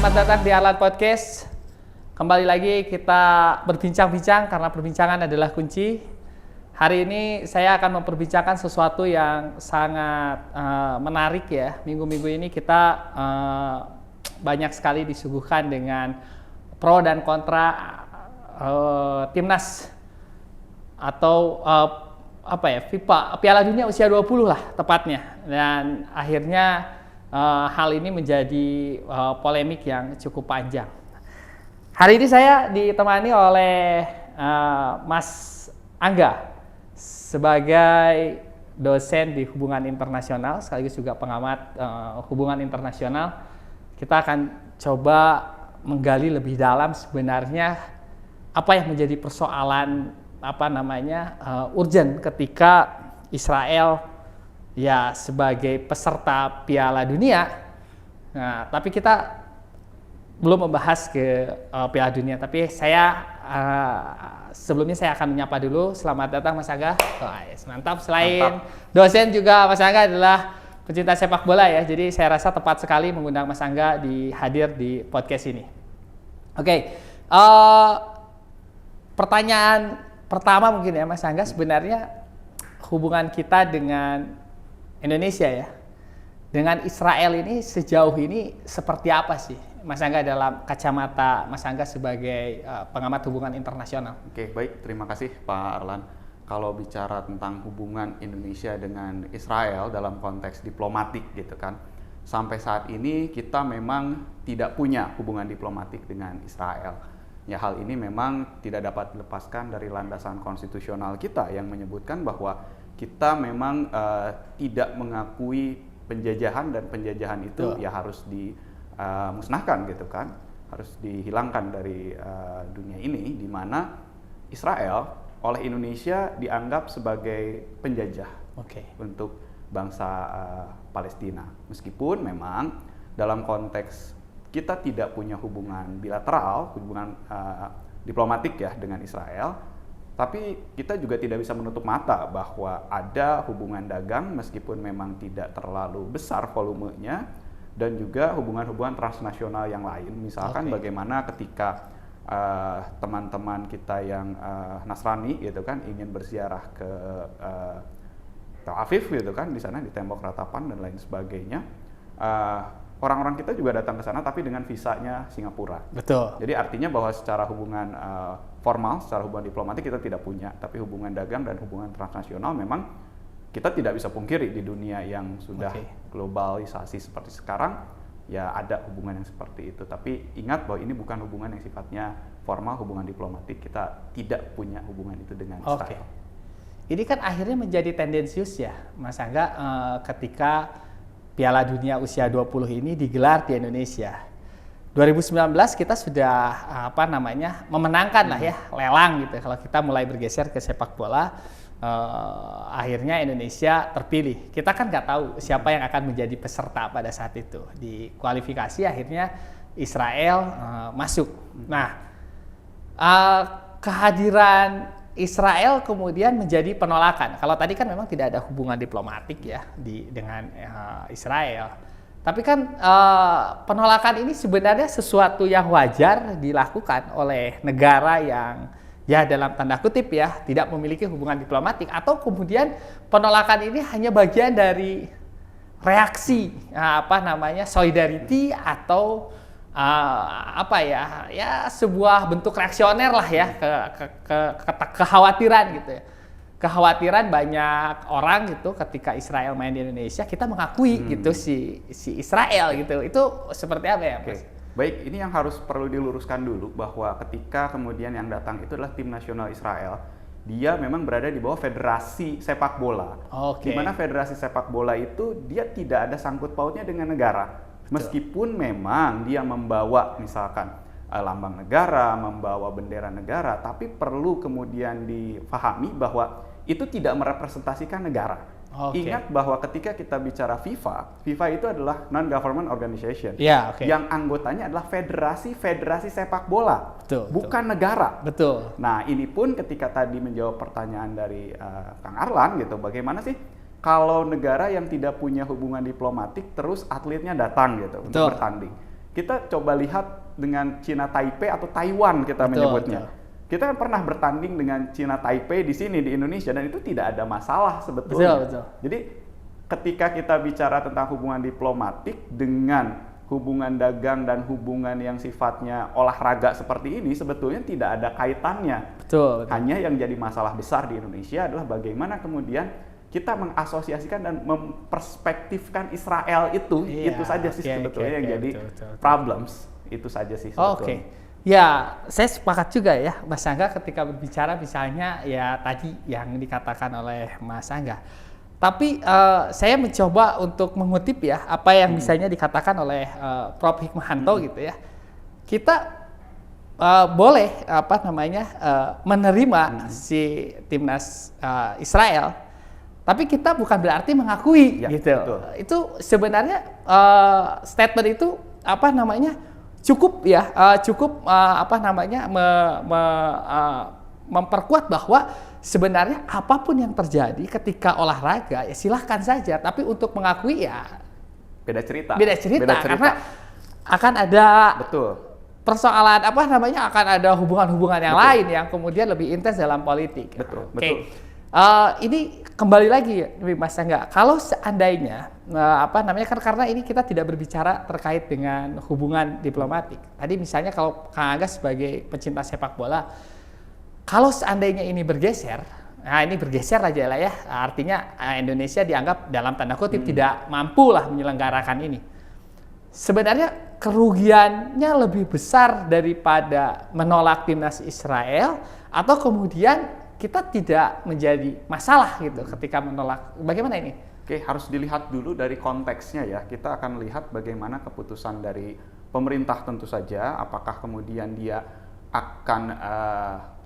selamat datang di Arlan Podcast. Kembali lagi kita berbincang-bincang karena perbincangan adalah kunci. Hari ini saya akan memperbincangkan sesuatu yang sangat menarik ya. Minggu-minggu ini kita banyak sekali disuguhkan dengan pro dan kontra timnas atau FIFA Piala Dunia usia 20 lah tepatnya. Dan akhirnya hal ini menjadi polemik yang cukup panjang. Hari ini saya ditemani oleh Mas Angga sebagai dosen di hubungan internasional sekaligus juga pengamat hubungan internasional. Kita akan coba menggali lebih dalam sebenarnya apa yang menjadi persoalan urgent ketika Israel ya sebagai peserta Piala Dunia. Nah, tapi kita belum membahas ke Piala Dunia. Tapi saya sebelumnya saya akan menyapa dulu. Selamat datang Mas Angga. Yes, mantap. Selain dosen juga Mas Angga adalah pecinta sepak bola ya. Jadi saya rasa tepat sekali mengundang Mas Angga hadir di podcast ini. Oke. Pertanyaan pertama mungkin ya Mas Angga, sebenarnya hubungan kita dengan Indonesia ya, dengan Israel ini sejauh ini seperti apa sih Mas Angga dalam kacamata Mas Angga sebagai pengamat hubungan internasional? Oke, baik, terima kasih Pak Arlan. Kalau bicara tentang hubungan Indonesia dengan Israel dalam konteks diplomatik gitu kan, sampai saat ini kita memang tidak punya hubungan diplomatik dengan Israel. Ya, hal ini memang tidak dapat dilepaskan dari landasan konstitusional kita yang menyebutkan bahwa kita memang tidak mengakui penjajahan, dan penjajahan itu ya harus dimusnahkan gitu kan, harus dihilangkan dari dunia ini, di mana Israel oleh Indonesia dianggap sebagai penjajah untuk bangsa Palestina. Meskipun memang dalam konteks kita tidak punya hubungan bilateral, hubungan diplomatik ya dengan Israel, tapi kita juga tidak bisa menutup mata bahwa ada hubungan dagang meskipun memang tidak terlalu besar volumenya, dan juga hubungan-hubungan transnasional yang lain. Misalkan bagaimana ketika teman-teman kita yang Nasrani gitu kan ingin berziarah ke Tel Aviv gitu kan, di sana di tembok ratapan dan lain sebagainya. Orang-orang kita juga datang ke sana tapi dengan visanya Singapura. Betul. Jadi artinya bahwa secara hubungan formal, secara hubungan diplomatik kita tidak punya, tapi hubungan dagang dan hubungan transnasional memang kita tidak bisa pungkiri di dunia yang sudah globalisasi seperti sekarang, ya ada hubungan yang seperti itu. Tapi ingat bahwa ini bukan hubungan yang sifatnya formal, hubungan diplomatik. Kita tidak punya hubungan itu dengan Israel. Ini kan akhirnya menjadi tendensius ya, Mas Angga, ketika Piala Dunia usia 20 ini digelar di Indonesia. 2019 kita sudah memenangkan lah ya, lelang gitu. Kalau kita mulai bergeser ke sepak bola, akhirnya Indonesia terpilih. Kita kan nggak tahu siapa yang akan menjadi peserta pada saat itu. Di kualifikasi akhirnya Israel masuk. Nah, kehadiran Israel kemudian menjadi penolakan. Kalau tadi kan memang tidak ada hubungan diplomatik ya dengan Israel. Tapi kan penolakan ini sebenarnya sesuatu yang wajar dilakukan oleh negara yang ya dalam tanda kutip ya tidak memiliki hubungan diplomatik, atau kemudian penolakan ini hanya bagian dari reaksi solidarity atau sebuah bentuk reaksioner lah ya ke kekhawatiran gitu ya. Kekhawatiran banyak orang gitu ketika Israel main di Indonesia, kita mengakui gitu si Israel gitu. Itu seperti apa ya, Mas? Baik, ini yang perlu diluruskan dulu bahwa ketika kemudian yang datang itu adalah tim nasional Israel, dia memang berada di bawah federasi sepak bola. Di mana federasi sepak bola itu dia tidak ada sangkut pautnya dengan negara. Meskipun memang dia membawa misalkan lambang negara, membawa bendera negara, tapi perlu kemudian difahami bahwa itu tidak merepresentasikan negara. Ingat bahwa ketika kita bicara FIFA itu adalah non-government organization, yang anggotanya adalah federasi sepak bola, bukan negara. Betul. Nah, ini pun ketika tadi menjawab pertanyaan dari Kang Arlan gitu, bagaimana sih kalau negara yang tidak punya hubungan diplomatik terus atletnya datang gitu untuk bertanding? kita coba lihat dengan Cina Taipei atau Taiwan kita menyebutnya. Kita kan pernah bertanding dengan Cina Taipei di sini di Indonesia dan itu tidak ada masalah sebetulnya. Betul. Jadi ketika kita bicara tentang hubungan diplomatik dengan hubungan dagang dan hubungan yang sifatnya olahraga seperti ini sebetulnya tidak ada kaitannya. Betul. Hanya yang jadi masalah besar di Indonesia adalah bagaimana kemudian kita mengasosiasikan dan memperspektifkan Israel itu. Itu saja sih sebetulnya yang jadi problems. Itu saja sih sebetulnya. Ya, saya sepakat juga ya Mas Angga ketika berbicara misalnya ya tadi yang dikatakan oleh Mas Angga. Tapi saya mencoba untuk mengutip ya apa yang misalnya dikatakan oleh Prof. Hikmahanto gitu ya. Kita boleh menerima si timnas Israel, tapi kita bukan berarti mengakui gitu. Betul. Itu sebenarnya statement itu cukup ya, memperkuat bahwa sebenarnya apapun yang terjadi ketika olahraga ya silahkan saja, tapi untuk mengakui ya beda cerita. Karena akan ada betul persoalan akan ada hubungan-hubungan yang lain yang kemudian lebih intens dalam politik. Betul. Ini kembali lagi Mas Angga, kalau seandainya karena ini kita tidak berbicara terkait dengan hubungan diplomatik. Tadi misalnya kalau Kang Angga sebagai pecinta sepak bola, kalau seandainya ini bergeser, ini bergeser aja lah ya, artinya Indonesia dianggap dalam tanda kutip tidak mampu lah menyelenggarakan ini. Sebenarnya kerugiannya lebih besar daripada menolak timnas Israel, atau kemudian kita tidak menjadi masalah gitu ketika menolak. Bagaimana ini? Oke, harus dilihat dulu dari konteksnya ya. Kita akan lihat bagaimana keputusan dari pemerintah tentu saja, apakah kemudian dia akan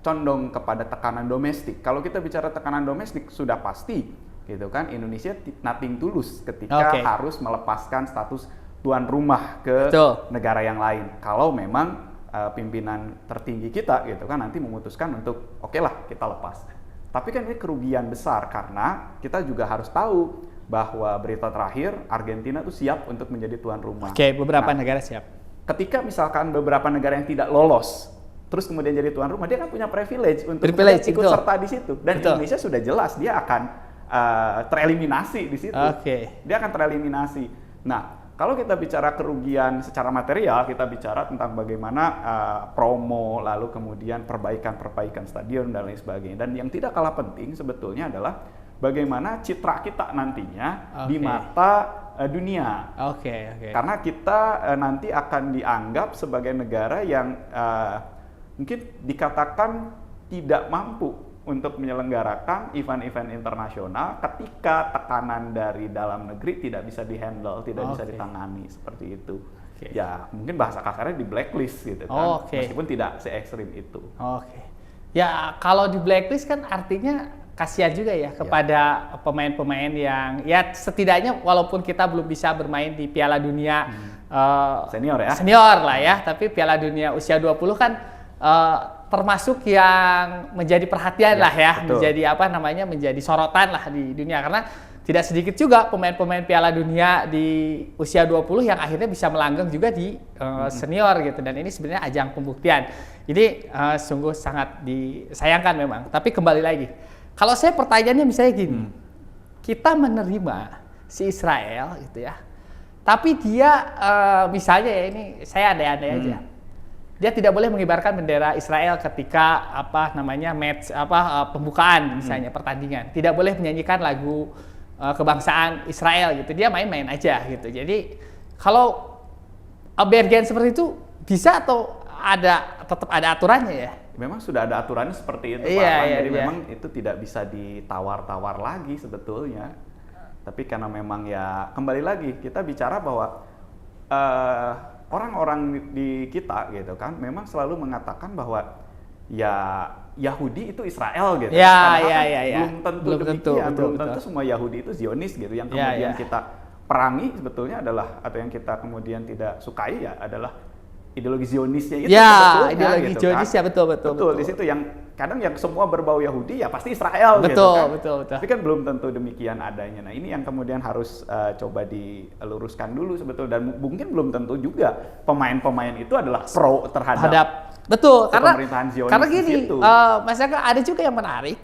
condong kepada tekanan domestik. Kalau kita bicara tekanan domestik sudah pasti gitu kan, Indonesia nothing tulus ketika harus melepaskan status tuan rumah ke negara yang lain. Kalau memang pimpinan tertinggi kita gitu kan nanti memutuskan untuk oke lah kita lepas. Tapi kan ini kerugian besar karena kita juga harus tahu bahwa berita terakhir Argentina tuh siap untuk menjadi tuan rumah. Beberapa negara siap. Ketika misalkan beberapa negara yang tidak lolos terus kemudian jadi tuan rumah, dia kan punya privilege untuk ikut serta di situ. Dan Indonesia sudah jelas dia akan tereliminasi di situ. Dia akan tereliminasi. Nah, kalau kita bicara kerugian secara material, kita bicara tentang bagaimana promo, lalu kemudian perbaikan stadion dan lain sebagainya. Dan yang tidak kalah penting sebetulnya adalah bagaimana citra kita nantinya di mata dunia. Karena kita nanti akan dianggap sebagai negara yang mungkin dikatakan tidak mampu untuk menyelenggarakan event-event internasional ketika tekanan dari dalam negeri tidak bisa dihandle, tidak bisa ditangani seperti itu. Ya mungkin bahasa kasarnya di blacklist gitu kan, meskipun tidak se ekstrim itu. Ya kalau di blacklist kan artinya kasihan juga ya kepada pemain-pemain yang ya setidaknya walaupun kita belum bisa bermain di Piala Dunia senior lah ya, tapi Piala Dunia usia 20 kan termasuk yang menjadi perhatian lah ya, menjadi sorotan lah di dunia, karena tidak sedikit juga pemain-pemain Piala Dunia di usia 20 yang akhirnya bisa melanggang juga di senior gitu, dan ini sebenarnya ajang pembuktian. Ini sungguh sangat disayangkan memang. Tapi kembali lagi, kalau saya pertanyaannya misalnya gini, kita menerima si Israel gitu ya, tapi dia misalnya ya ini saya andai-andai aja, dia tidak boleh mengibarkan bendera Israel ketika pembukaan misalnya pertandingan, tidak boleh menyanyikan lagu kebangsaan Israel gitu, dia main-main aja gitu. Jadi kalau abergen seperti itu bisa atau tetap ada aturannya ya? Memang sudah ada aturannya seperti itu, Pak. Jadi memang itu tidak bisa ditawar-tawar lagi sebetulnya. Tapi karena memang ya kembali lagi kita bicara bahwa orang-orang di kita gitu kan memang selalu mengatakan bahwa ya Yahudi itu Israel gitu. Belum tentu semua Yahudi itu Zionis gitu. Yang kemudian kita perangi sebetulnya adalah, atau yang kita kemudian tidak sukai ya adalah ideologi Zionisnya itu Ya, sebetulnya ideologi gitu Zionis kan. ya, betul. Betul, di situ yang kadang yang semua berbau Yahudi ya pasti Israel gitu Betul, kan. betul. Tapi kan belum tentu demikian adanya. Nah, ini yang kemudian harus coba diluruskan dulu sebetulnya, dan mungkin belum tentu juga pemain-pemain itu adalah pro terhadap betul, karena pemerintahan Zionis karena di gini, situ. Mas Angga, ada juga yang menarik,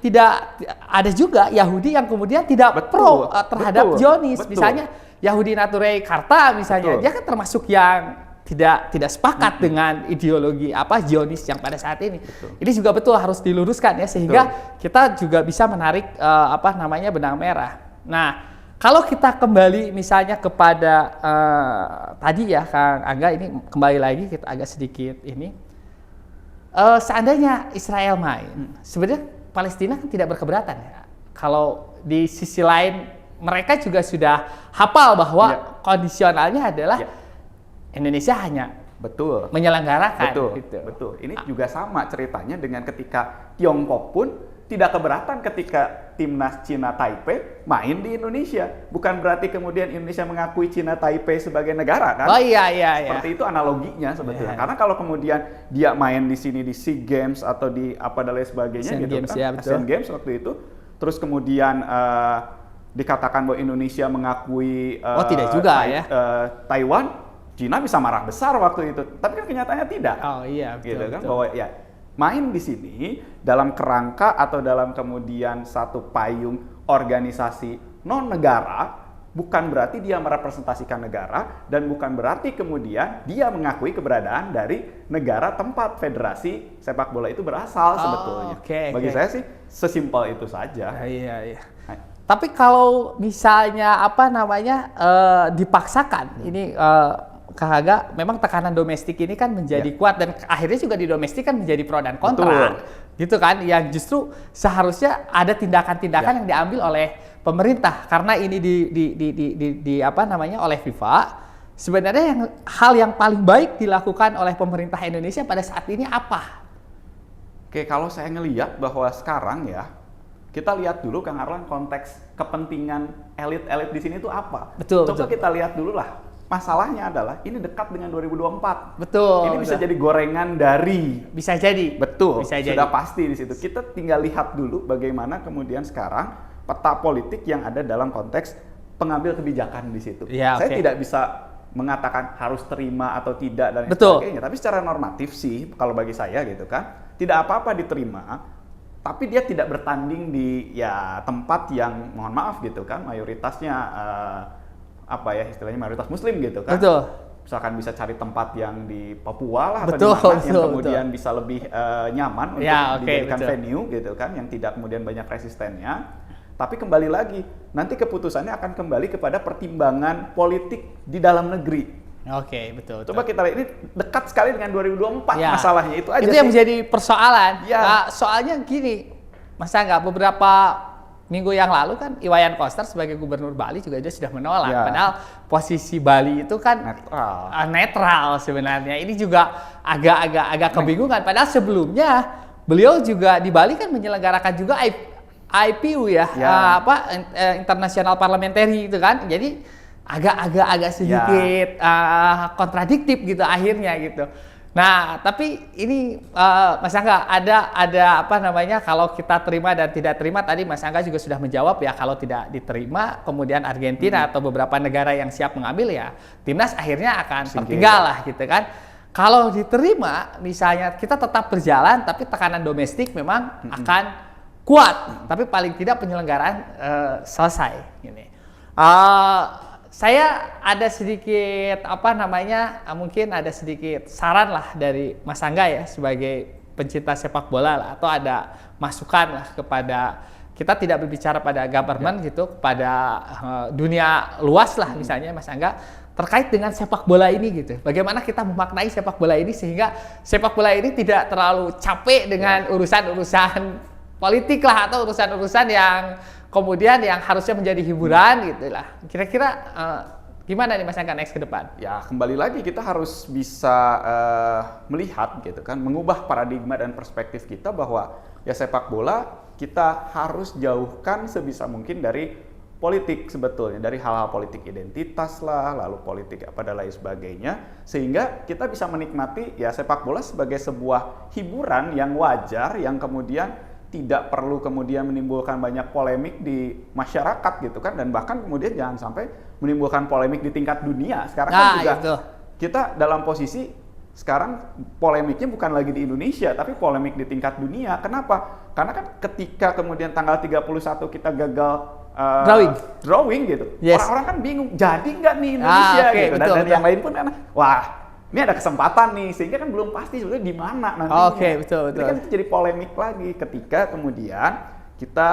ada juga Yahudi yang kemudian tidak Betul, pro terhadap betul, Zionis. betul. Misalnya Yahudi Naturei Karta misalnya, Betul. dia kan termasuk yang tidak sepakat dengan ideologi Zionis yang pada saat ini. Betul. Ini juga betul harus diluruskan ya, sehingga kita juga bisa menarik benang merah. Nah, kalau kita kembali misalnya kepada tadi ya Kang Angga, ini kembali lagi kita agak sedikit ini. Seandainya Israel main, sebenarnya Palestina kan tidak berkeberatan ya. Kalau di sisi lain mereka juga sudah hafal bahwa kondisionalnya adalah Indonesia hanya menyelenggarakan. Betul. Ini juga sama ceritanya dengan ketika Tiongkok pun tidak keberatan ketika timnas Cina Taipei main di Indonesia. Bukan berarti kemudian Indonesia mengakui Cina Taipei sebagai negara kan? Oh iya. Seperti itu analoginya sebetulnya. Karena kalau kemudian dia main di sini di SEA Games atau di apa dan lain sebagainya Asian gitu Games, kan, ya, Asian Games waktu itu, terus kemudian dikatakan bahwa Indonesia mengakui tidak juga Taiwan, Cina bisa marah besar waktu itu. Tapi kan kenyataannya tidak. Oh iya, betul. Gitu kan, bahwa ya main di sini dalam kerangka atau dalam kemudian satu payung organisasi non negara, bukan berarti dia merepresentasikan negara, dan bukan berarti kemudian dia mengakui keberadaan dari negara tempat federasi sepak bola itu berasal sebetulnya. Bagi saya sih sesimpel itu saja. Iya. Tapi kalau misalnya dipaksakan, ini Kang Angga, memang tekanan domestik ini kan menjadi kuat, dan akhirnya juga di domestik kan menjadi pro dan kontra. Gitu kan, yang justru seharusnya ada tindakan-tindakan yang diambil oleh pemerintah, karena ini oleh FIFA. Sebenarnya hal yang paling baik dilakukan oleh pemerintah Indonesia pada saat ini apa? Oke, kalau saya ngelihat bahwa sekarang ya, kita lihat dulu Kang Arlan konteks kepentingan elit-elit di sini itu apa. Coba kita lihat dulu lah. Masalahnya adalah ini dekat dengan 2024. Betul. Ini bisa jadi gorengan dari. Bisa jadi. Betul. Bisa sudah pasti di situ. Kita tinggal lihat dulu bagaimana kemudian sekarang peta politik yang ada dalam konteks pengambil kebijakan di situ. Saya tidak bisa mengatakan harus terima atau tidak dan sebagainya. Tapi secara normatif sih, kalau bagi saya gitu kan, tidak apa-apa diterima. Tapi dia tidak bertanding di tempat yang mohon maaf gitu kan, mayoritasnya istilahnya mayoritas Muslim gitu kan. Betul. Misalkan bisa cari tempat yang di Papua lah, atau di mana yang kemudian bisa lebih nyaman untuk dijadikan venue gitu kan, yang tidak kemudian banyak resistennya. Tapi kembali lagi, nanti keputusannya akan kembali kepada pertimbangan politik di dalam negeri. Betul. Coba kita lihat, ini dekat sekali dengan 2024 masalahnya, itu aja. Itu yang menjadi persoalan. Soalnya gini, Mas Angga, beberapa minggu yang lalu kan Iwayan Koster sebagai gubernur Bali juga dia sudah menolak. Padahal posisi Bali itu kan netral sebenarnya. Ini juga agak kebingungan. Padahal sebelumnya beliau juga di Bali kan menyelenggarakan juga IPU International Parliamentary itu kan. Jadi agak sedikit kontradiktif gitu akhirnya gitu. Nah, tapi ini Mas Angga ada kalau kita terima dan tidak terima, tadi Mas Angga juga sudah menjawab ya, kalau tidak diterima kemudian Argentina atau beberapa negara yang siap mengambil ya timnas akhirnya akan tertinggal lah gitu kan. Kalau diterima misalnya kita tetap berjalan tapi tekanan domestik memang akan kuat, tapi paling tidak penyelenggaraan selesai gini. Saya ada sedikit mungkin ada sedikit saran lah dari Mas Angga ya sebagai pencinta sepak bola lah, atau ada masukan lah kepada kita, tidak berbicara pada government gitu, kepada dunia luas lah misalnya Mas Angga, terkait dengan sepak bola ini gitu. Bagaimana kita memaknai sepak bola ini sehingga sepak bola ini tidak terlalu capek dengan urusan-urusan politik lah, atau urusan-urusan yang kemudian yang harusnya menjadi hiburan gitu lah. Kira-kira gimana nih Mas Angga next ke depan? Ya kembali lagi kita harus bisa melihat gitu kan, mengubah paradigma dan perspektif kita bahwa ya sepak bola kita harus jauhkan sebisa mungkin dari politik sebetulnya, dari hal-hal politik identitas lah, lalu politik apa dan lain sebagainya, sehingga kita bisa menikmati ya sepak bola sebagai sebuah hiburan yang wajar, yang kemudian tidak perlu kemudian menimbulkan banyak polemik di masyarakat gitu kan, dan bahkan kemudian jangan sampai menimbulkan polemik di tingkat dunia. Sekarang kan juga itu. kita dalam posisi sekarang polemiknya bukan lagi di Indonesia, tapi polemik di tingkat dunia. Kenapa? Karena kan ketika kemudian tanggal 31 kita gagal drawing gitu, yes. Orang-orang kan bingung, jadi nggak nih Indonesia okay, gitu. Dan yang lain pun kan, wah ini ada kesempatan nih, sehingga kan belum pasti sebetulnya di mana nantinya. Betul. Jadi kan itu jadi polemik lagi ketika kemudian kita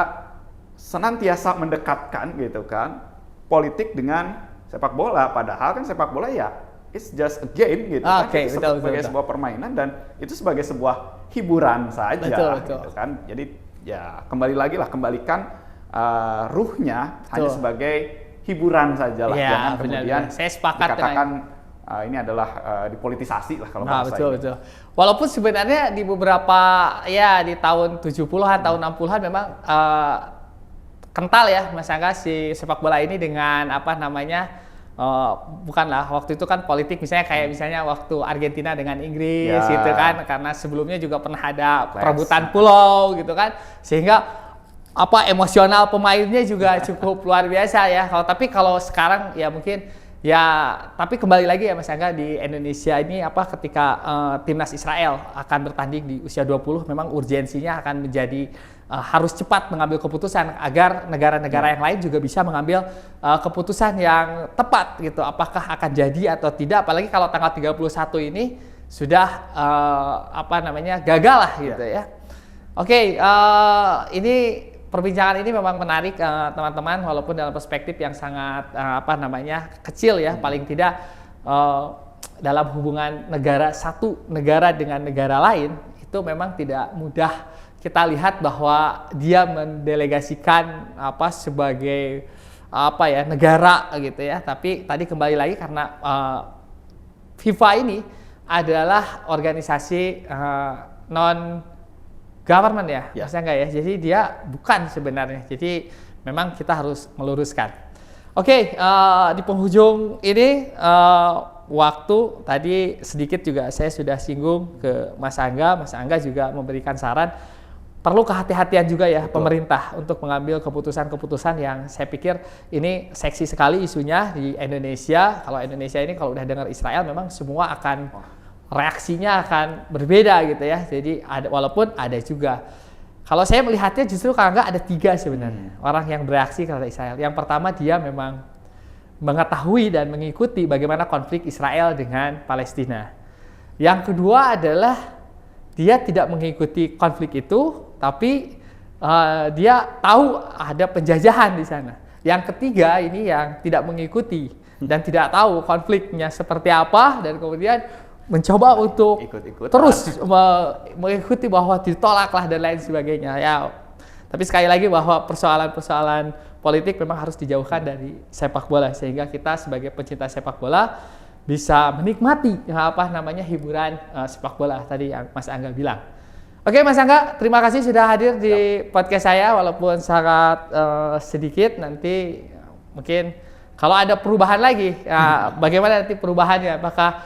senantiasa mendekatkan gitu kan politik dengan sepak bola, padahal kan sepak bola ya it's just a game gitu kan, itu sebagai sebuah permainan dan itu sebagai sebuah hiburan saja gitu kan. Jadi ya kembali lagi lah, kembalikan ruhnya hanya sebagai hiburan saja lah, jangan kemudian saya sepakat dikatakan ini adalah dipolitisasi lah kalau bahasa ini. Betul. Walaupun sebenarnya di beberapa ya di tahun 70-an, tahun 60-an memang kental ya Mas Angga si sepak bola ini dengan apa namanya, bukanlah waktu itu kan politik, misalnya kayak misalnya waktu Argentina dengan Inggris gitu kan, karena sebelumnya juga pernah ada perebutan pulau gitu kan, sehingga apa emosional pemainnya juga cukup luar biasa ya. Tapi kalau sekarang ya mungkin ya, tapi kembali lagi ya Mas Angga, di Indonesia ini apa ketika timnas Israel akan bertanding di usia 20, memang urgensinya akan menjadi harus cepat mengambil keputusan agar negara-negara yang lain juga bisa mengambil keputusan yang tepat gitu, apakah akan jadi atau tidak, apalagi kalau tanggal 31 ini sudah apa namanya gagal lah gitu ya. Oke, ini perbincangan ini memang menarik teman-teman, walaupun dalam perspektif yang sangat apa namanya kecil ya, paling tidak dalam hubungan satu negara dengan negara lain itu memang tidak mudah kita lihat bahwa dia mendelegasikan apa sebagai apa ya negara gitu ya. Tapi tadi kembali lagi karena FIFA ini adalah organisasi non government ya, maksudnya enggak ya. Jadi dia bukan sebenarnya. Jadi memang kita harus meluruskan. Oke, di penghujung ini waktu tadi sedikit juga saya sudah singgung ke Mas Angga. Mas Angga juga memberikan saran perlu kehati-hatian juga ya pemerintah untuk mengambil keputusan-keputusan yang saya pikir ini seksi sekali isunya di Indonesia. Kalau Indonesia ini kalau udah dengar Israel memang semua akan reaksinya akan berbeda gitu ya. Jadi ada, walaupun ada juga. Kalau saya melihatnya justru kalau enggak ada 3 sebenarnya orang yang bereaksi kepada Israel. Yang pertama dia memang mengetahui dan mengikuti bagaimana konflik Israel dengan Palestina. Yang kedua adalah dia tidak mengikuti konflik itu, tapi dia tahu ada penjajahan di sana. Yang ketiga ini yang tidak mengikuti dan tidak tahu konfliknya seperti apa dan kemudian mencoba untuk terus mengikuti bahwa ditolaklah dan lain sebagainya ya. Tapi sekali lagi bahwa persoalan-persoalan politik memang harus dijauhkan dari sepak bola, sehingga kita sebagai pencinta sepak bola bisa menikmati apa namanya hiburan sepak bola tadi yang Mas Angga bilang. Oke Mas Angga, terima kasih sudah hadir di podcast saya walaupun sangat sedikit. Nanti mungkin kalau ada perubahan lagi, bagaimana nanti perubahannya? Apakah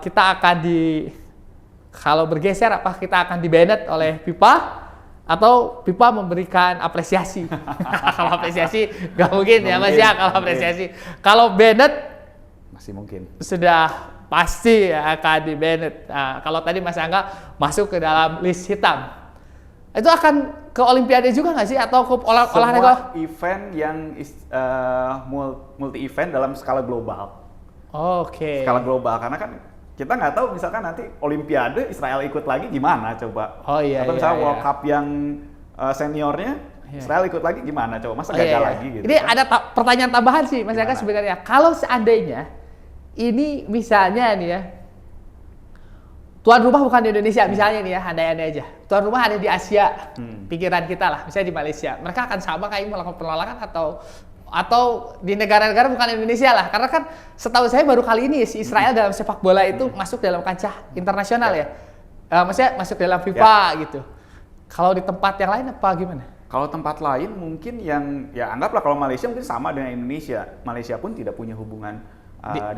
kita akan kalau bergeser, apa kita akan di-banned oleh FIFA atau FIFA memberikan apresiasi? Kalau apresiasi nggak mungkin ya Mas ya, kalau apresiasi. Kalau banned masih mungkin. Sudah pasti akan di-banned. Kalau tadi Mas Angga masuk ke dalam list hitam, itu akan ke Olimpiade juga nggak sih atau ke olahraga? Semua event yang multi event dalam skala global. Oke. Skala global, karena kan kita nggak tahu misalkan nanti Olimpiade Israel ikut lagi gimana coba. Atau misalnya World Cup yang seniornya Israel ikut lagi gimana coba, masa gagal lagi gitu. Ini kan ada pertanyaan tambahan sih Mas Eka sebenarnya. Kalau seandainya ini misalnya nih ya, tuan rumah bukan di Indonesia misalnya nih ya, andai-andai aja. Tuan rumah ada di Asia, pikiran kita lah, misalnya di Malaysia. Mereka akan sama kayak melakukan penolakan atau di negara-negara bukan Indonesia lah, karena kan setahu saya baru kali ini si Israel dalam sepak bola itu masuk dalam kancah internasional ya, maksudnya masuk dalam FIFA gitu. Kalau di tempat yang lain apa gimana? Kalau tempat lain mungkin yang ya anggaplah kalau Malaysia mungkin sama dengan Indonesia. Malaysia pun tidak punya hubungan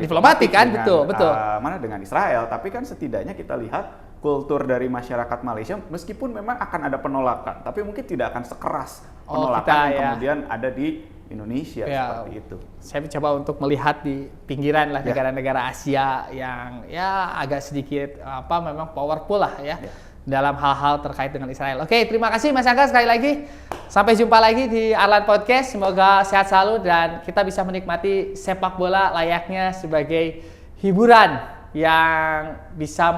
diplomatik kan, dengan, betul. mana dengan Israel, tapi kan setidaknya kita lihat kultur dari masyarakat Malaysia meskipun memang akan ada penolakan, tapi mungkin tidak akan sekeras penolakan yang kemudian ada di Indonesia seperti itu. Saya mencoba untuk melihat di pinggiran lah negara-negara Asia yang ya agak sedikit memang powerful lah ya. Dalam hal-hal terkait dengan Israel. Oke, terima kasih Mas Angga sekali lagi. Sampai jumpa lagi di Arlan Podcast. Semoga sehat selalu dan kita bisa menikmati sepak bola layaknya sebagai hiburan yang bisa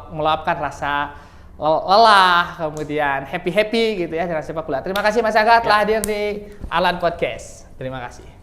meluapkan rasa lelah, kemudian happy gitu ya dengan sepak bola. Terima kasih Mas Angga telah hadir di Arlan Podcast. Terima kasih.